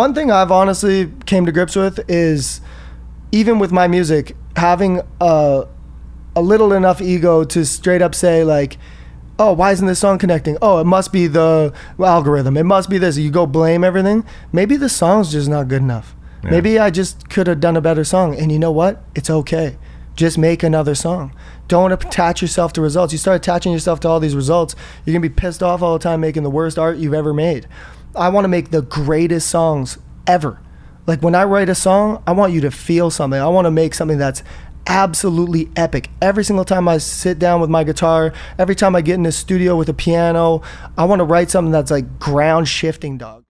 one thing I've honestly came to grips with is, even with my music, having a little enough ego to straight up say like, oh, why isn't this song connecting? Oh, it must be the algorithm. It must be this. You go blame everything. Maybe the song's just not good enough. Yeah. Maybe I just could have done a better song. And you know what? It's okay. Just make another song. Don't attach yourself to results. You start attaching yourself to all these results, you're going to be pissed off all the time making the worst art you've ever made. I want to make the greatest songs ever. Like when I write a song, I want you to feel something. I want to make something that's absolutely epic. Every single time I sit down with my guitar, every time I get in the studio with a piano, I want to write something that's like ground shifting, dog.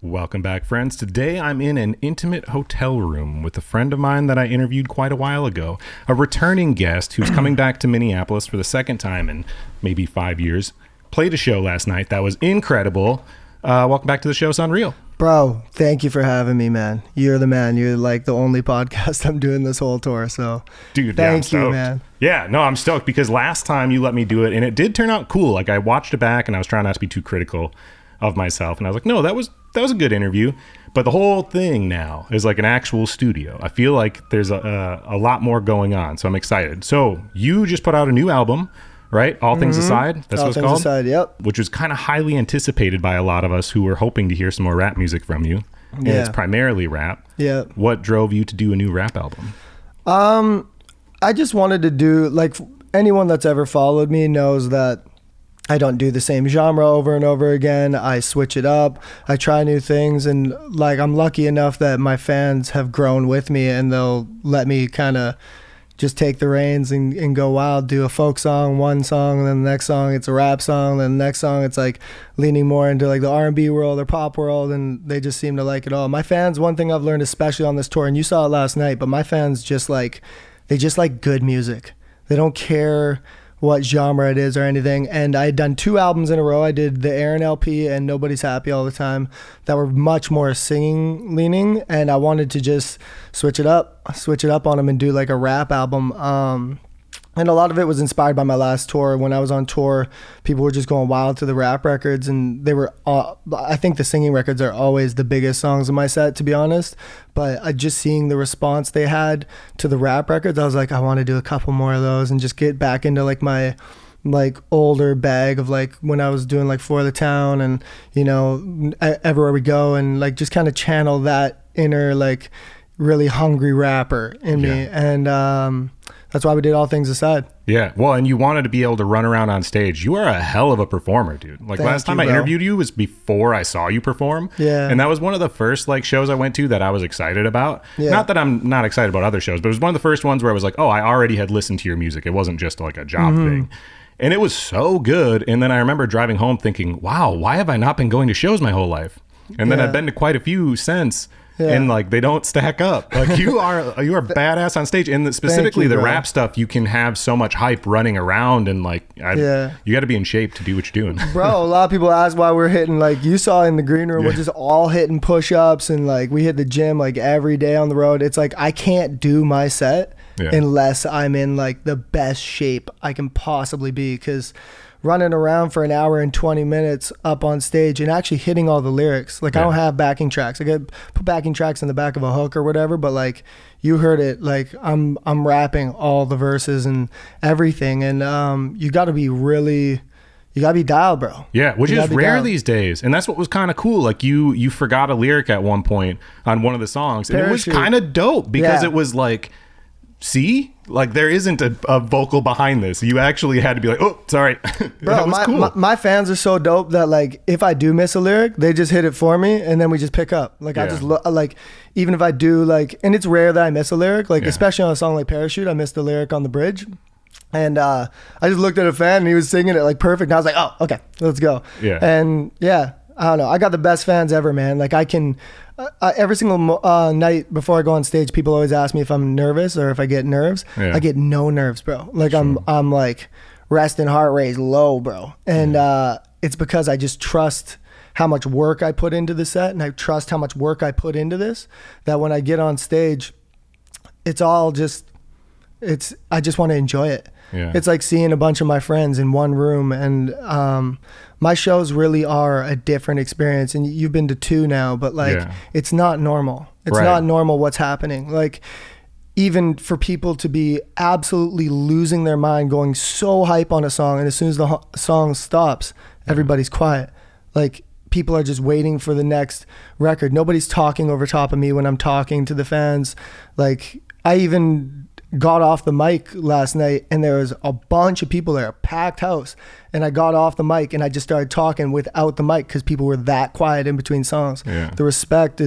Welcome back, friends. Today I'm in an intimate hotel room with a friend of mine that I interviewed quite a while ago, a returning guest who's coming back to Minneapolis for the second time in maybe 5 years. Played a show last night that was incredible. Welcome back to the show, SonReal. Bro, thank you for having me, man. You're the man. You're like the only podcast I'm doing this whole tour. So, dude, thank you, man. Yeah, no, I'm stoked because last time you let me do it and it did turn out cool. Like I watched it back and I was trying not to be too critical of myself. And I was like, no, that was a good interview. But the whole thing now is like an actual studio. I feel like there's a lot more going on. So I'm excited. So you just put out a new album, right? All Things Aside. That's what it's called. All Things Aside, yep. Which was kind of highly anticipated by a lot of us who were hoping to hear some more rap music from you. And it's primarily rap. Yeah. What drove you to do a new rap album? I just wanted to do, like, anyone that's ever followed me knows that I don't do the same genre over and over again. I switch it up. I try new things. And like, I'm lucky enough that my fans have grown with me and they'll let me kind of just take the reins and go wild, do a folk song, one song, and then the next song it's a rap song, then the next song it's like leaning more into like the R&B world or pop world, and they just seem to like it all. My fans, one thing I've learned, especially on this tour, and you saw it last night, but my fans they just like good music. They don't care what genre it is or anything. And I had done 2 albums in a row. I did the Aaron LP and Nobody's Happy All the Time that were much more singing leaning, and I wanted to just switch it up on them and do like a rap album. And a lot of it was inspired by my last tour. When I was on tour, people were just going wild to the rap records, and they were I think the singing records are always the biggest songs in my set, to be honest. But just seeing the response they had to the rap records, I was like, I want to do a couple more of those and just get back into like my like older bag of like when I was doing like For the Town and, you know, Everywhere We Go, and like just kind of channel that inner like really hungry rapper in me. And that's why we did All Things Aside. Yeah. Well, and you wanted to be able to run around on stage. You are a hell of a performer, dude. Like last time I interviewed you was before I saw you perform. Yeah. And that was one of the first like shows I went to that I was excited about. Yeah. Not that I'm not excited about other shows, but it was one of the first ones where I was like, oh, I already had listened to your music. It wasn't just like a job thing. And it was so good. And then I remember driving home thinking, wow, why have I not been going to shows my whole life? And then I've been to quite a few since. Yeah. And like they don't stack up. Like you are badass on stage, and specifically the rap stuff. You can have so much hype running around, and like you got to be in shape to do what you're doing, bro. A lot of people ask why we're hitting, like you saw in the green room, we're just all hitting push-ups, and like we hit the gym like every day on the road. It's like I can't do my set unless I'm in like the best shape I can possibly be, because running around for an hour and 20 minutes up on stage and actually hitting all the lyrics. Like I don't have backing tracks. I could put backing tracks in the back of a hook or whatever, but like you heard it, like I'm rapping all the verses and everything. And you got to be dialed, bro. Yeah, which is rare these days. And that's what was kind of cool. Like you forgot a lyric at one point on one of the songs. And it was kind of dope because it was like, see, like there isn't a vocal behind this. You actually had to be like, oh, sorry. Bro, my fans are so dope that like if I do miss a lyric, they just hit it for me and then we just pick up. Like I just like, even if I do like, and it's rare that I miss a lyric, like especially on a song like Parachute, I missed the lyric on the bridge. And I just looked at a fan and he was singing it like perfect. And I was like, oh, okay, let's go. Yeah. And I don't know. I got the best fans ever, man. Like I can, every single night before I go on stage, people always ask me if I'm nervous or if I get nerves. Yeah. I get no nerves, bro. Like I'm like resting heart rate low, bro. And it's because I just trust how much work I put into the set, and I trust how much work I put into this, that when I get on stage, it's all just I just want to enjoy it. Yeah. It's like seeing a bunch of my friends in one room, and my shows really are a different experience. And you've been to 2 now, but like it's not normal. It's not normal what's happening. Like even for people to be absolutely losing their mind, going so hype on a song, and as soon as the song stops, everybody's quiet. Like people are just waiting for the next record. Nobody's talking over top of me when I'm talking to the fans. Like I even got off the mic last night and there was a bunch of people there, a packed house, and I got off the mic and I just started talking without the mic because people were that quiet in between songs. The respect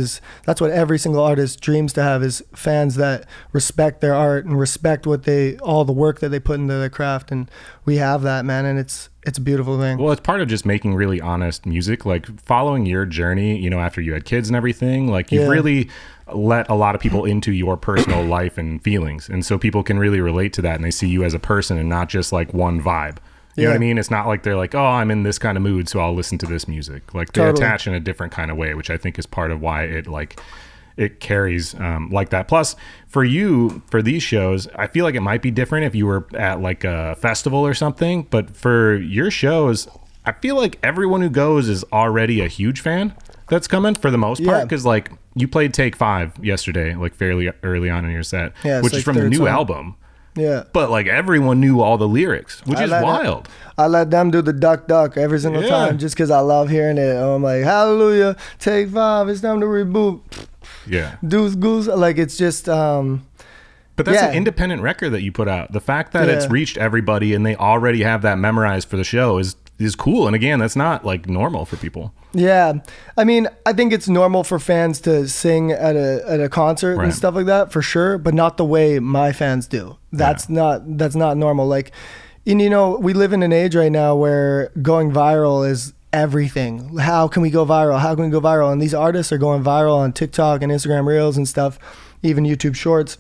that's what every single artist dreams to have, is fans that respect their art and respect all the work that they put into their craft. And we have that, man, and it's a beautiful thing. Well, it's part of just making really honest music, like following your journey, you know, after you had kids and everything. Like you've really let a lot of people into your personal life and feelings, and so people can really relate to that, and they see you as a person and not just like one vibe. You know what I mean? It's not like they're like, oh, I'm in this kind of mood, so I'll listen to this music. Like they attach in a different kind of way, which I think is part of why it carries like that. Plus, for you, for these shows, I feel like it might be different if you were at like a festival or something. But for your shows, I feel like everyone who goes is already a huge fan that's coming for the most part. Because like you played Take 5 yesterday, like fairly early on in your set, which is from the new album. Yeah. But like everyone knew all the lyrics, which is wild. I let them do the duck duck every single time just because I love hearing it. I'm like, hallelujah, Take 5, it's time to reboot. Yeah. Deuce goose. Like it's just but that's an independent record that you put out. The fact that it's reached everybody and they already have that memorized for the show is cool. And again, that's not like normal for people. Yeah. I mean, I think it's normal for fans to sing at a concert and stuff like that, for sure, but not the way my fans do. That's not normal. Like, and you know, we live in an age right now where going viral is everything. How can we go viral? How can we go viral? And these artists are going viral on TikTok and Instagram Reels and stuff, even YouTube Shorts.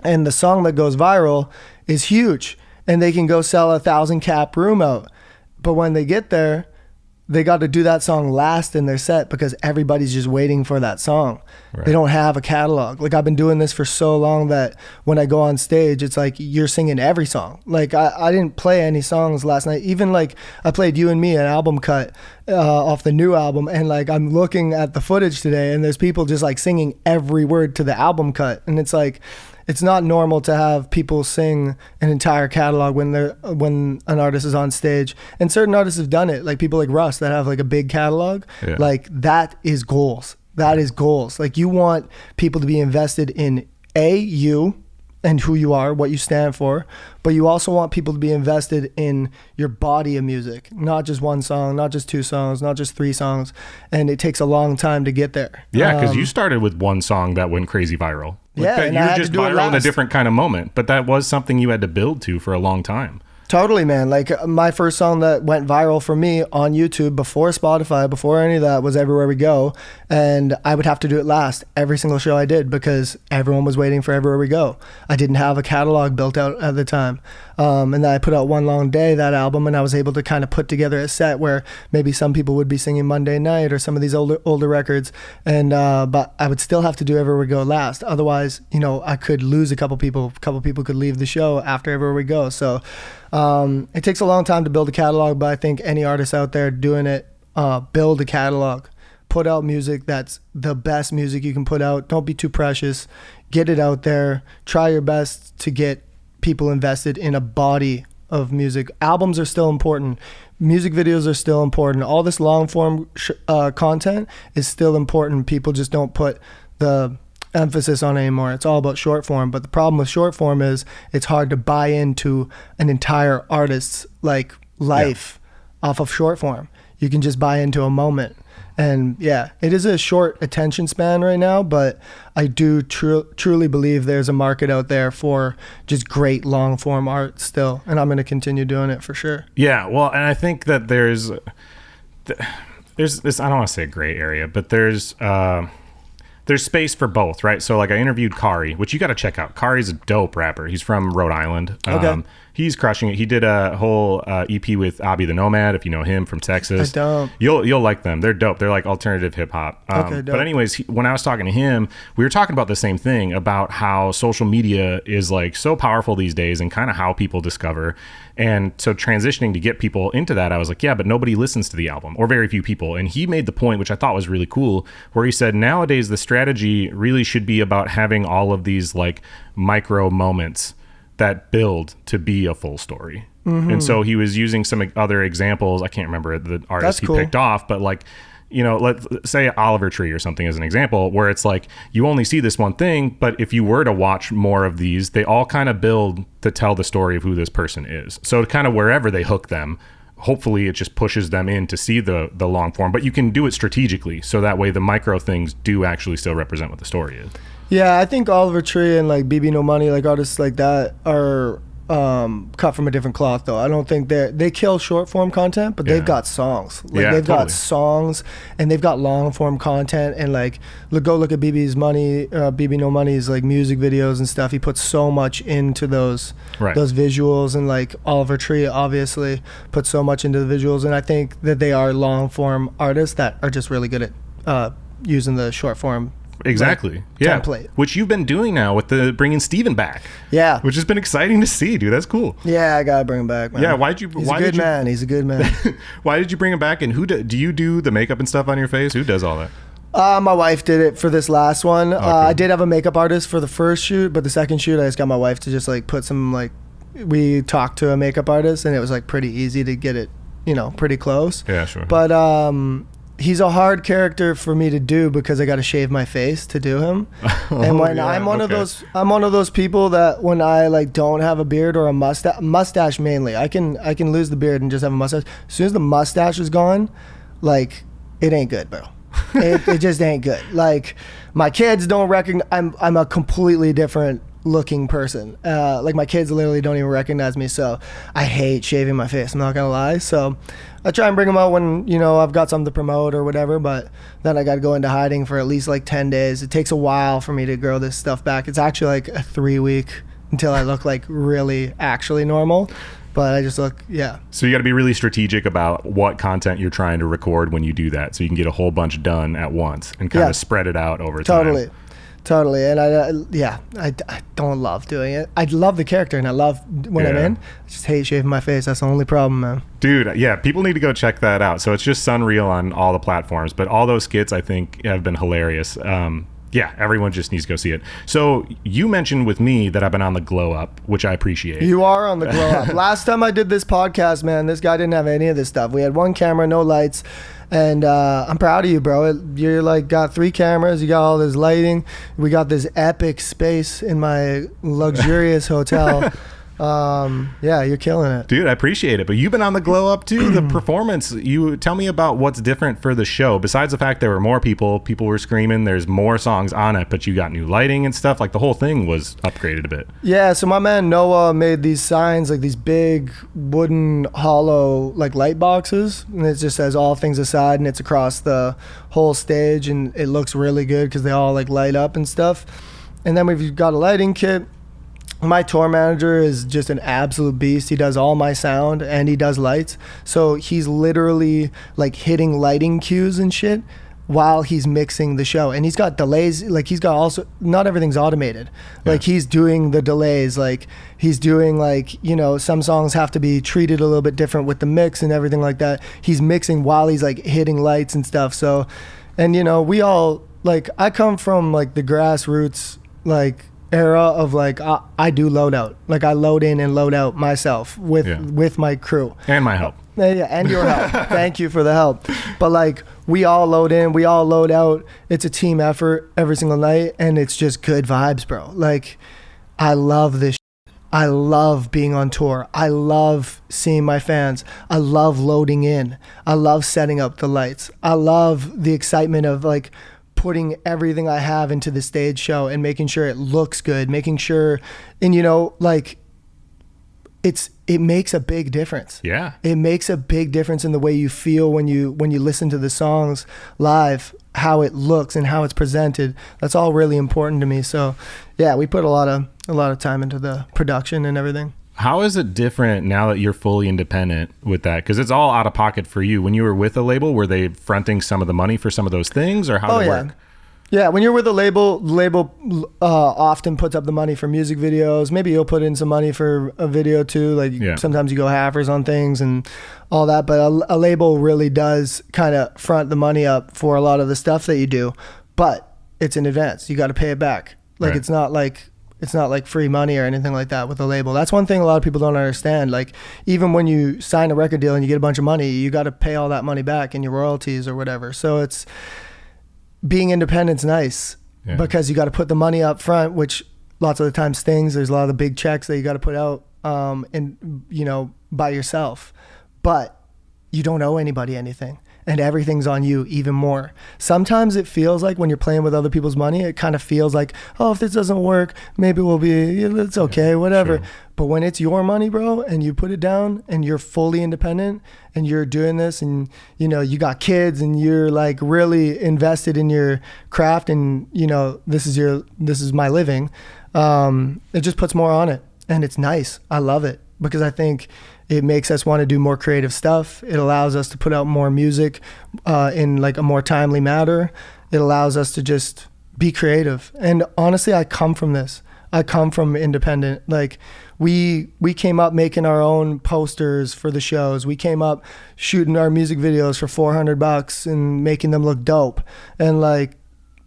And the song that goes viral is huge, and they can go sell 1,000 cap room out. But when they get there, they got to do that song last in their set because everybody's just waiting for that song. They don't have a catalog. Like I've been doing this for so long that when I go on stage, it's like you're singing every song. Like I didn't play any songs last night. Even like I played You and Me, an album cut off the new album. And like I'm looking at the footage today and there's people just like singing every word to the album cut. And it's like, it's not normal to have people sing an entire catalog when an artist is on stage. And certain artists have done it, like people like Russ that have like a big catalog. Like that is goals. That is goals. Like you want people to be invested in you and who you are, what you stand for, but you also want people to be invested in your body of music, not just one song, not just 2 songs, not just 3 songs. And it takes a long time to get there. Yeah, because you started with one song that went crazy viral. Like you were just viral in a different kind of moment, but that was something you had to build to for a long time. Totally, man. Like my first song that went viral for me on YouTube before Spotify, before any of that, was Everywhere We Go. And I would have to do it last every single show I did because everyone was waiting for Everywhere We Go. I didn't have a catalog built out at the time. And then I put out One Long Day, that album, and I was able to kind of put together a set where maybe some people would be singing Monday Night or some of these older records. And but I would still have to do Everywhere We Go last. Otherwise, you know, I could lose a couple people. A couple people could leave the show after Everywhere We Go. So it takes a long time to build a catalog, but I think any artist out there doing it, build a catalog, put out music that's the best music you can put out. Don't be too precious. Get it out there. Try your best to get people invested in a body of music. Albums are still important. Music videos are still important. All this long form content is still important. People just don't put the emphasis on it anymore. It's all about short form. But the problem with short form is it's hard to buy into an entire artist's like life off of short form. You can just buy into a moment. And yeah, it is a short attention span right now, but I do truly believe there's a market out there for just great long form art still. And I'm going to continue doing it for sure. Yeah. Well, and I think that there's this, I don't want to say gray area, but there's, there's space for both, right? So like I interviewed Kari, which you got to check out. Kari's a dope rapper. He's from Rhode Island. Okay. He's crushing it. He did a whole EP with Abi the Nomad, if you know him, from Texas. I don't. You'll like them. They're dope. They're like alternative hip hop. Okay, dope. But anyways, when I was talking to him, we were talking about the same thing, about how social media is like so powerful these days and kind of how people discover. And so transitioning to get people into that, I was like, yeah, but nobody listens to the album, or very few people. And he made the point, which I thought was really cool, where he said nowadays the strategy really should be about having all of these like micro moments that build to be a full story. And so he was using some other examples. I can't remember the artist he picked off, but like, you know, let's say Oliver Tree or something as an example, where it's like you only see this one thing, but if you were to watch more of these, they all kind of build to tell the story of who this person is. So kind of wherever they hook them, hopefully it just pushes them in to see the long form, but you can do it strategically. So that way the micro things do actually still represent what the story is. Yeah, I think Oliver Tree and like BB No Money, like artists like that are cut from a different cloth though. I don't think they kill short form content, but they've got songs. Like they've got songs and they've got long form content, and like go look at BB No Money's like music videos and stuff. He puts so much into those visuals, and like Oliver Tree obviously puts so much into the visuals, and I think that they are long form artists that are just really good at using the short form template, which you've been doing now with the bringing Steven back, which has been exciting to see, dude. That's cool. Yeah, I gotta bring him back, man. Yeah, He's a good man. Why did you bring him back, and who do you do the makeup and stuff on your face? Who does all that? My wife did it for this last one. Okay. I did have a makeup artist for the first shoot, but the second shoot I just got my wife to just like put some, like, we talked to a makeup artist and it was like pretty easy to get it, you know, pretty close. Yeah, sure. But he's a hard character for me to do because I got to shave my face to do him. And when I'm one of those people that when I like don't have a beard or a mustache mainly, I can lose the beard and just have a mustache. As soon as the mustache is gone, like it ain't good, bro. It just ain't good. Like my kids don't recognize. I'm a completely different looking person. Like my kids literally don't even recognize me, so I hate shaving my face, I'm not gonna lie. So I try and bring them out when, you know, I've got something to promote or whatever, but then I got to go into hiding for at least like 10 days. It takes a while for me to grow this stuff back. It's actually like a 3-week until I look like really actually normal, but I just look, So you got to be really strategic about what content you're trying to record when you do that, so you can get a whole bunch done at once and kind of spread it out over time. Totally. And I don't love doing it. I love the character and I love when I'm in. I just hate shaving my face. That's the only problem, man. Dude, yeah, people need to go check that out. So it's just SonReal on all the platforms, but all those skits I think have been hilarious. Yeah, everyone just needs to go see it. So you mentioned with me that I've been on the glow up, which I appreciate. You are on the glow up. Last time I did this podcast, man, this guy didn't have any of this stuff. We had one camera, no lights. And I'm proud of you, bro. You're like got 3 cameras. You got all this lighting. We got this epic space in my luxurious hotel. Yeah, you're killing it, dude. I appreciate it. But you've been on the glow up too. The performance. You tell me about what's different for the show. Besides the fact there were more people were screaming. There's more songs on it, but you got new lighting and stuff. Like the whole thing was upgraded a bit. Yeah. So my man Noah made these signs, like these big wooden hollow like light boxes, and it just says "All Things Aside," and it's across the whole stage, and it looks really good because they all like light up and stuff. And then we've got a lighting kit. My tour manager is just an absolute beast. He does all my sound and he does lights. So he's literally like hitting lighting cues and shit while he's mixing the show. And he's got delays. Like he's got also, not everything's automated. Like he's doing the delays. Like he's doing like, you know, some songs have to be treated a little bit different with the mix and everything like that. He's mixing while he's like hitting lights and stuff. So, and you know, we all like, I come from like the grassroots, like, era of like I do load out, like I load in and load out myself with my crew and my help. Yeah, and your help. Thank you for the help. But like we all load in, we all load out. It's a team effort every single night, and it's just good vibes, bro. Like I love this. I love being on tour. I love seeing my fans. I love loading in. I love setting up the lights. I love the excitement of like putting everything I have into the stage show and making sure it looks good, making sure, and you know, like it makes a big difference. Yeah. It makes a big difference in the way you feel when you listen to the songs live, how it looks and how it's presented. That's all really important to me. So yeah, we put a lot of time into the production and everything. How is it different now that you're fully independent with that? Because it's all out of pocket for you. When you were with a label, were they fronting some of the money for some of those things, or how did it work? Yeah, when you're with a label often puts up the money for music videos. Maybe you'll put in some money for a video too. Like sometimes you go halfers on things and all that. But a label really does kind of front the money up for a lot of the stuff that you do. But it's in advance. You got to pay it back. Like it's not like free money or anything like that with a label. That's one thing a lot of people don't understand. Like even when you sign a record deal and you get a bunch of money, you got to pay all that money back in your royalties or whatever. So it's being independent's nice because you got to put the money up front, which lots of the time stings. There's a lot of the big checks that you got to put out by yourself, but you don't owe anybody anything. And everything's on you even more. Sometimes it feels like when you're playing with other people's money, it kind of feels like, oh, if this doesn't work, maybe it's okay, whatever. Sure. But when it's your money, bro, and you put it down and you're fully independent and you're doing this and, you got kids and you're like really invested in your craft and, this is my living, it just puts more on it. And it's nice. I love it because I think it makes us want to do more creative stuff. It allows us to put out more music in like a more timely manner. It allows us to just be creative. And honestly, I come from this. I come from independent. Like we came up making our own posters for the shows. We came up shooting our music videos for $400 and making them look dope. And like,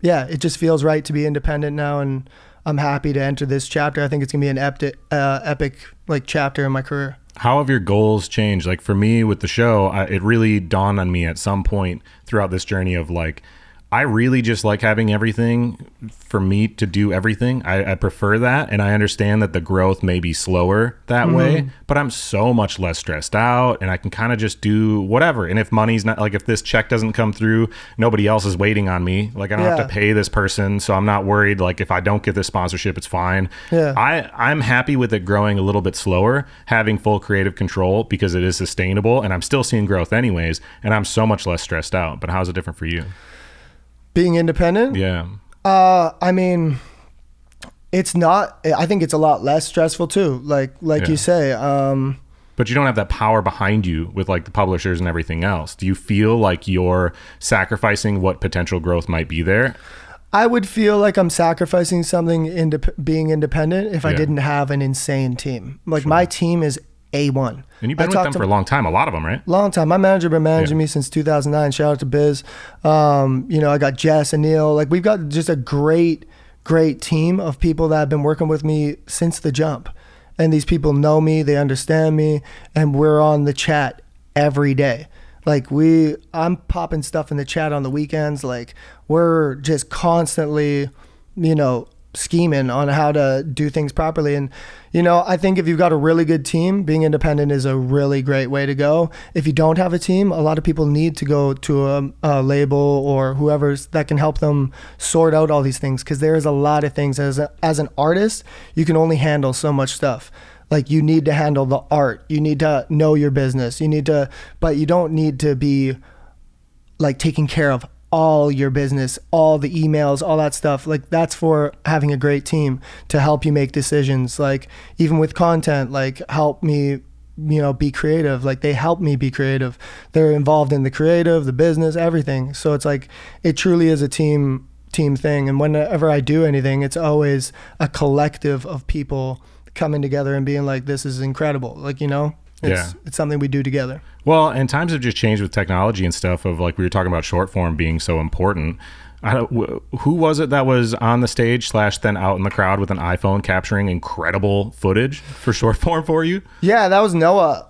yeah, it just feels right to be independent now. And I'm happy to enter this chapter. I think it's gonna be an epic like chapter in my career. How have your goals changed? Like for me with the show, it really dawned on me at some point throughout this journey of like, I really just like having everything for me to do everything. I prefer that. And I understand that the growth may be slower that way, but I'm so much less stressed out and I can kind of just do whatever. And if money's not like, if this check doesn't come through, nobody else is waiting on me. Like I don't have to pay this person. So I'm not worried. Like if I don't get this sponsorship, it's fine. Yeah. I'm happy with it growing a little bit slower, having full creative control because it is sustainable and I'm still seeing growth anyways. And I'm so much less stressed out. But how's it different for you? Being independent? Yeah. I mean, it's not, I think it's a lot less stressful too. Like you say, but you don't have that power behind you with like the publishers and everything else. Do you feel like you're sacrificing what potential growth might be there? I would feel like I'm sacrificing something being independent if I didn't have an insane team. Like my team is A1. And you've been with them for a long time, a lot of them, right? Long time. My manager been managing me since 2009. Shout out to Biz. I got Jess and Neil. Like we've got just a great team of people that have been working with me since the jump. And these people know me, they understand me, and we're on the chat every day. Like I'm popping stuff in the chat on the weekends. Like we're just constantly, scheming on how to do things properly. And I think if you've got a really good team, being independent is a really great way to go. If you don't have a team, a lot of people need to go to a label or whoever's that can help them sort out all these things, because there's a lot of things as an artist, you can only handle so much stuff. Like you need to handle the art, you need to know your business, but you don't need to be like taking care of all your business, all the emails, all that stuff. Like that's for having a great team to help you make decisions. Like even with content, like help me, be creative. Like they help me be creative. They're involved in the creative, the business, everything. So it's like, it truly is a team thing. And whenever I do anything, it's always a collective of people coming together and being like, this is incredible. Like, it's something we do together. Well, and times have just changed with technology and stuff of like, we were talking about short form being so important. Who was it that was on the stage / then out in the crowd with an iPhone capturing incredible footage for short form for you? Yeah, that was Noah.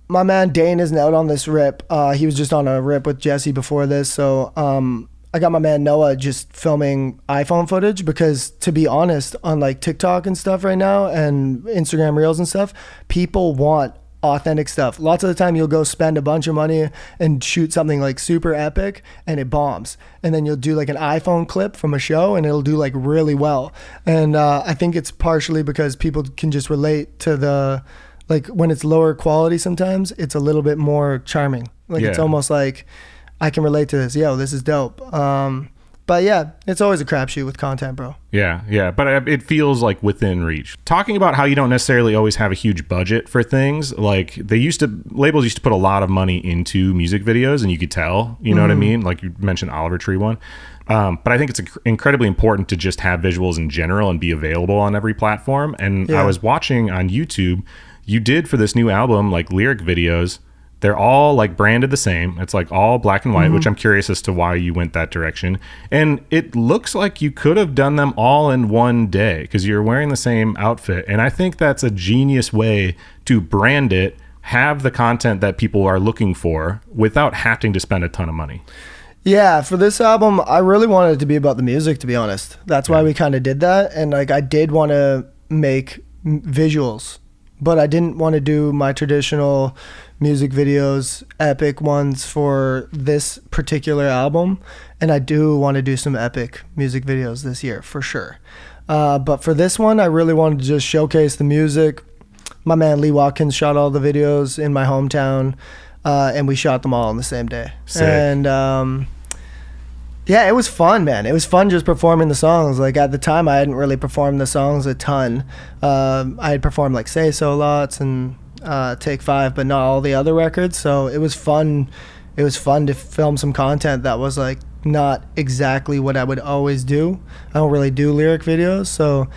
My man Dane isn't out on this rip. He was just on a rip with Jesse before this. So I got my man Noah just filming iPhone footage because, to be honest, on like TikTok and stuff right now and Instagram Reels and stuff, people want authentic stuff. Lots of the time you'll go spend a bunch of money and shoot something like super epic and it bombs. And then you'll do like an iPhone clip from a show and it'll do like really well. And I think it's partially because people can just relate to like when it's lower quality sometimes, it's a little bit more charming. Like it's almost like, I can relate to this. Yo, this is dope. But yeah, it's always a crapshoot with content, bro. Yeah, but it feels like within reach. Talking about how you don't necessarily always have a huge budget for things, like labels used to put a lot of money into music videos, and you could tell, you know what I mean? Like you mentioned Oliver Tree one. But I think it's incredibly important to just have visuals in general and be available on every platform. And I was watching on YouTube, you did for this new album, like lyric videos. They're all like branded the same. It's like all black and white, which I'm curious as to why you went that direction. And it looks like you could have done them all in one day because you're wearing the same outfit. And I think that's a genius way to brand it, have the content that people are looking for without having to spend a ton of money. Yeah, for this album, I really wanted it to be about the music, to be honest. That's why we kind of did that. And like, I did want to make visuals, but I didn't want to do my traditional music videos, epic ones for this particular album. And I do want to do some epic music videos this year for sure. But for this one, I really wanted to just showcase the music. My man Lee Watkins shot all the videos in my hometown, and we shot them all on the same day. Sick. And yeah, it was fun, man. It was fun just performing the songs. Like at the time, I hadn't really performed the songs a ton. I had performed like Say So lots and Take 5, but not all the other records. So it was fun. It was fun to film some content that was like not exactly what I would always do. I don't really do lyric videos. So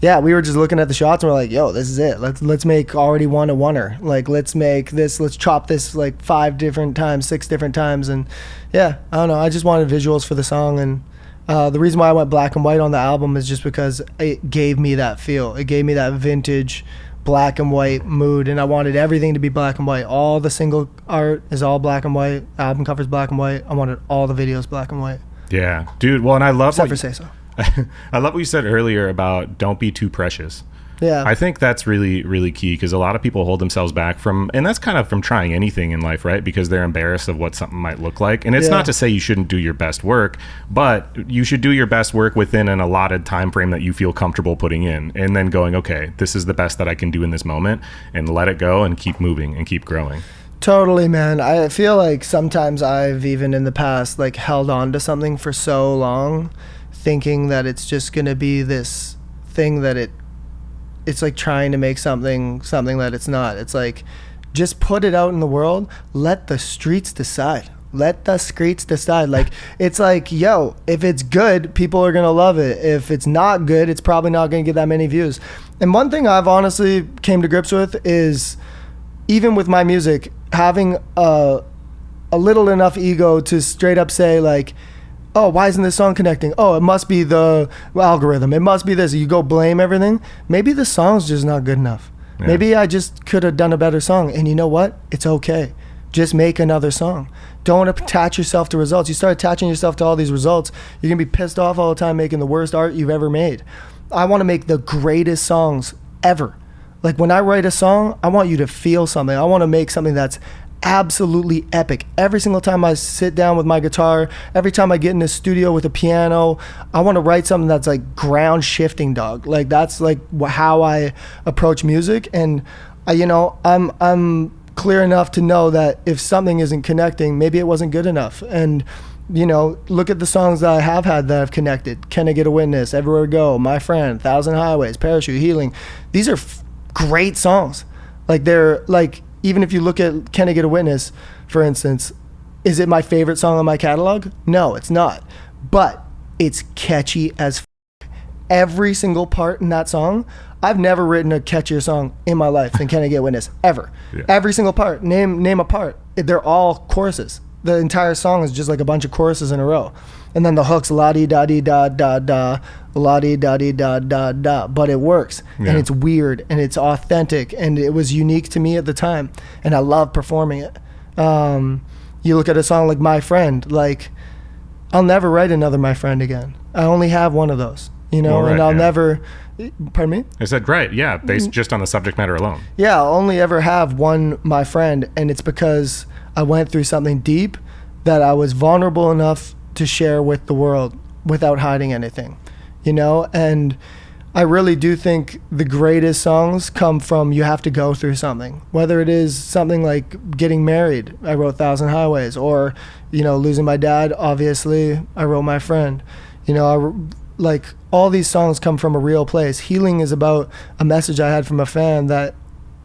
yeah, we were just looking at the shots and we're like, yo, this is it. Let's make already one a oneer. Like, let's make this, let's chop this like 5 different times, 6 different times. And yeah, I don't know. I just wanted visuals for the song. And the reason why I went black and white on the album is just because it gave me that feel. It gave me that vintage black and white mood. And I wanted everything to be black and white. All the single art is all black and white. Album covers black and white. I wanted all the videos black and white. Yeah, dude. Well, and I love Except for Say So. I love what you said earlier about don't be too precious. Yeah. I think that's really, really key because a lot of people hold themselves back from, and that's kind of from trying anything in life, right? Because they're embarrassed of what something might look like. And it's not to say you shouldn't do your best work, but you should do your best work within an allotted time frame that you feel comfortable putting in and then going, okay, this is the best that I can do in this moment and let it go and keep moving and keep growing. Totally, man. I feel like sometimes I've even in the past like held on to something for so long thinking that it's just going to be this thing that it's like trying to make something that it's not. It's like, just put it out in the world. Let the streets decide. Let the streets decide. Like, it's like, yo, if it's good, people are going to love it. If it's not good, it's probably not going to get that many views. And one thing I've honestly came to grips with is even with my music, having a little enough ego to straight up say like, oh, why isn't this song connecting? Oh, it must be the algorithm. It must be this. You go blame everything. Maybe the song's just not good enough. Yeah. Maybe I just could have done a better song. And you know what? It's okay. Just make another song. Don't attach yourself to results. You start attaching yourself to all these results, you're going to be pissed off all the time making the worst art you've ever made. I want to make the greatest songs ever. Like when I write a song, I want you to feel something. I want to make something that's absolutely epic. Every single time I sit down with my guitar, every time I get in the studio with a piano, I want to write something that's like ground shifting, dog. Like that's like how I approach music. And I'm clear enough to know that if something isn't connecting, maybe it wasn't good enough. And look at the songs that I have had that have connected. Can I Get a Witness, Everywhere We Go, My Friend, Thousand Highways, Parachute, Healing. These are great songs. Like they're like, even if you look at Can I Get a Witness, for instance, is it my favorite song on my catalog? No, it's not. But it's catchy as every single part in that song. I've never written a catchier song in my life than Can I Get a Witness, ever. Yeah. Every single part. Name a part. They're all choruses. The entire song is just like a bunch of choruses in a row. And then the hooks, la-dee-da-dee-da-da-da, la-dee-da-dee-da-da-da. But it works. Yeah. And it's weird. And it's authentic. And it was unique to me at the time. And I love performing it. You look at a song like My Friend. Like, I'll never write another My Friend again. I only have one of those. And I'll never... Pardon me? I said, right, yeah, based just on the subject matter alone. Yeah, I'll only ever have one My Friend. And it's because I went through something deep that I was vulnerable enough to share with the world without hiding anything, and I really do think the greatest songs come from you have to go through something, whether it is something like getting married. I wrote Thousand Highways, or, losing my dad. Obviously, I wrote My Friend. Like all these songs come from a real place. Healing is about a message I had from a fan that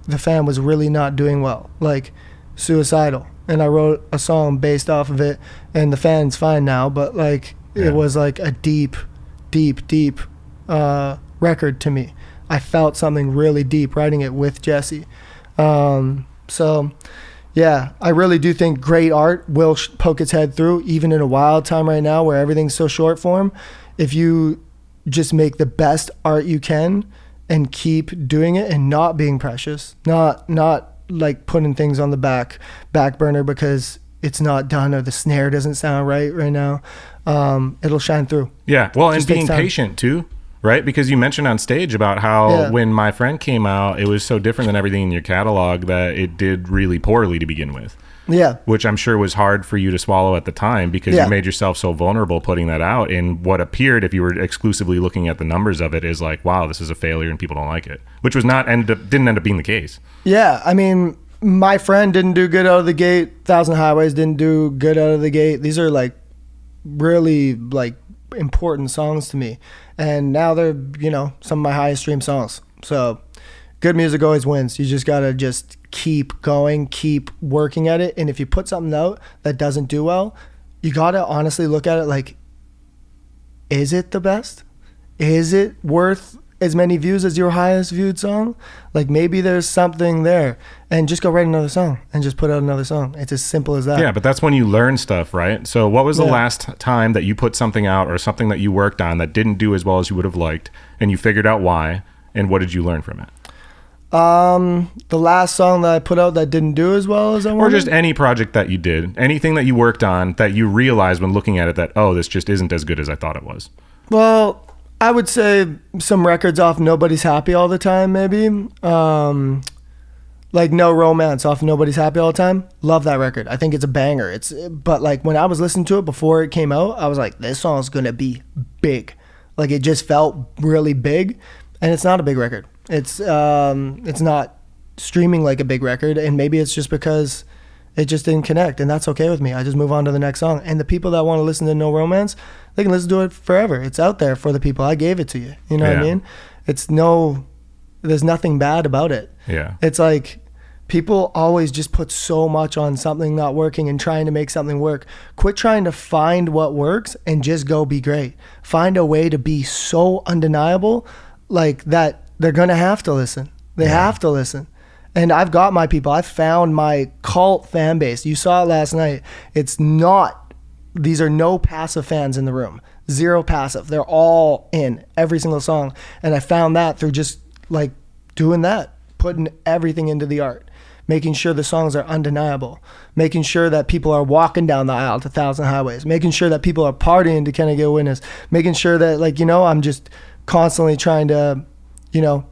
the fan was really not doing well, like suicidal. And I wrote a song based off of it, and the fan's fine now, but like it was like a deep record to me. I felt something really deep writing it with Jesse. So yeah, I really do think great art will poke its head through, even in a wild time right now where everything's so short form. If you just make the best art you can and keep doing it and not being precious, not like putting things on the back burner because it's not done or the snare doesn't sound right now, it'll shine through. Yeah, well, and being patient too, right? Because you mentioned on stage about how when My Friend came out, it was so different than everything in your catalog that it did really poorly to begin with. Yeah. Which I'm sure was hard for you to swallow at the time because you made yourself so vulnerable putting that out. And what appeared, if you were exclusively looking at the numbers of it, is like, wow, this is a failure and people don't like it. Which was didn't end up being the case. Yeah. I mean, My Friend didn't do good out of the gate. Thousand Highways didn't do good out of the gate. These are like really like important songs to me. And now they're, some of my highest streamed songs. So good music always wins. You just got to just keep going, keep working at it. And if you put something out that doesn't do well, you got to honestly look at it like, is it the best? Is it worth as many views as your highest viewed song? Like maybe there's something there, and just go write another song and just put out another song. It's as simple as that. Yeah, but that's when you learn stuff, right? So what was the last time that you put something out or something that you worked on that didn't do as well as you would have liked, and you figured out why, and what did you learn from it? The last song that I put out that didn't do as well as I wanted? Or just any project that you did, anything that you worked on that you realized when looking at it that, oh, this just isn't as good as I thought it was. Well, I would say some records off Nobody's Happy All the Time, maybe. Like No Romance off Nobody's Happy All the Time. Love that record. I think it's a banger. But like when I was listening to it before it came out, I was like, this song's gonna be big. Like it just felt really big, and it's not a big record. It's not streaming like a big record, and maybe it's just because it just didn't connect, and that's okay with me. I just move on to the next song. And the people that want to listen to No Romance, they can listen to it forever. It's out there for the people. I gave it to you. You know what I mean? There's nothing bad about it. Yeah. It's like people always just put so much on something not working and trying to make something work. Quit trying to find what works and just go be great. Find a way to be so undeniable like that they're going to have to listen. They have to listen. And I've got my people. I've found my cult fan base. You saw it last night. These are no passive fans in the room. Zero passive. They're all in every single song. And I found that through just like doing that, putting everything into the art, making sure the songs are undeniable, making sure that people are walking down the aisle to Thousand Highways, making sure that people are partying to Can I Get a Witness, making sure that I'm just constantly trying to,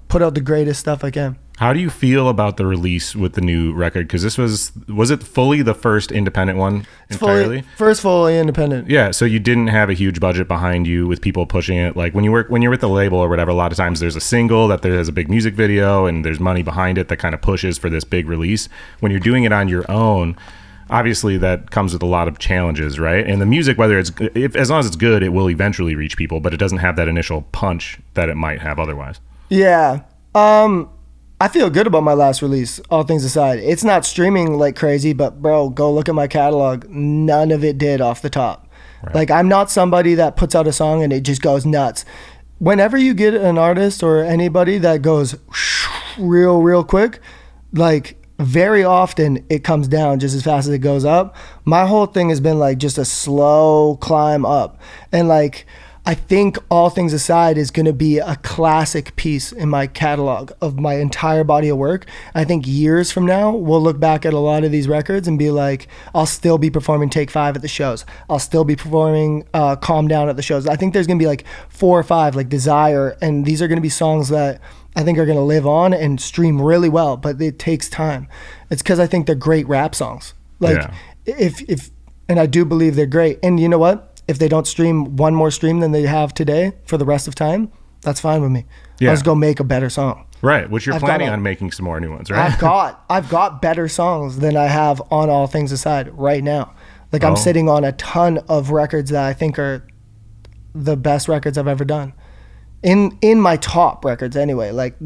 put out the greatest stuff I can. How do you feel about the release with the new record? Because this was it fully the first independent one entirely? Fully independent. Yeah, so you didn't have a huge budget behind you with people pushing it. Like when you're with the label or whatever, a lot of times there's a single that there has a big music video and there's money behind it that kind of pushes for this big release. When you're doing it on your own, obviously that comes with a lot of challenges, right? And the music, as long as it's good, it will eventually reach people, but it doesn't have that initial punch that it might have otherwise. Yeah. I feel good about my last release, all things aside. It's not streaming like crazy, but bro, go look at my catalog. None of it did off the top. Right. Like I'm not somebody that puts out a song and it just goes nuts. Whenever you get an artist or anybody that goes real quick, like very often it comes down just as fast as it goes up. My whole thing has been like just a slow climb up. And like, I think all things aside is going to be a classic piece in my catalog of my entire body of work. I think years from now, we'll look back at a lot of these records and be like, I'll still be performing Take 5 at the shows. I'll still be performing Calm Down at the shows. I think there's going to be like 4 or 5, like Desire. And these are going to be songs that I think are going to live on and stream really well, but it takes time. It's because I think they're great rap songs. Like and I do believe they're great. And you know what? If they don't stream one more stream than they have today for the rest of time, That's fine with me. Yeah. Let's go make a better song. Right, which you're planning on making some more new ones, right? I've got better songs than I have on All Things Aside right now. Like I'm sitting on a ton of records that I think are the best records I've ever done. In my top records anyway, like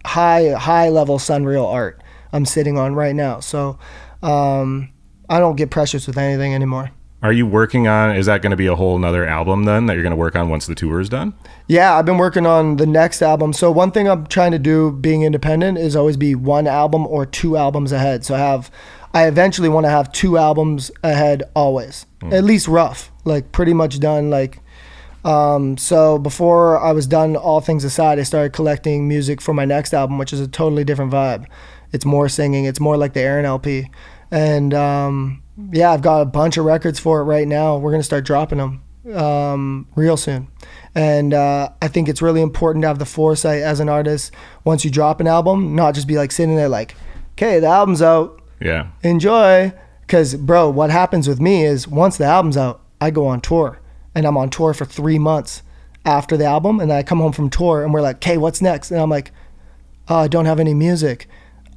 high level SonReal art I'm sitting on right now. So I don't get precious with anything anymore. Are you working on, is that going to be a whole nother album then that you're going to work on once the tour is done? Yeah, I've been working on the next album. So one thing I'm trying to do being independent is always be one album or 2 albums ahead. So I eventually want to have 2 albums ahead always, at least rough, like pretty much done. Like, so before I was done All Things Aside, I started collecting music for my next album, which is a totally different vibe. It's more singing. It's more like the Aaron LP. And, yeah, I've got a bunch of records for it right now. We're going to start dropping them real soon. And I think it's really important to have the foresight as an artist, once you drop an album, not just be like sitting there like, okay, the album's out. Yeah. Enjoy. Because, bro, what happens with me is once the album's out, I go on tour. And I'm on tour for 3 months after the album. And I come home from tour and we're like, okay, what's next? And I'm like, oh, I don't have any music.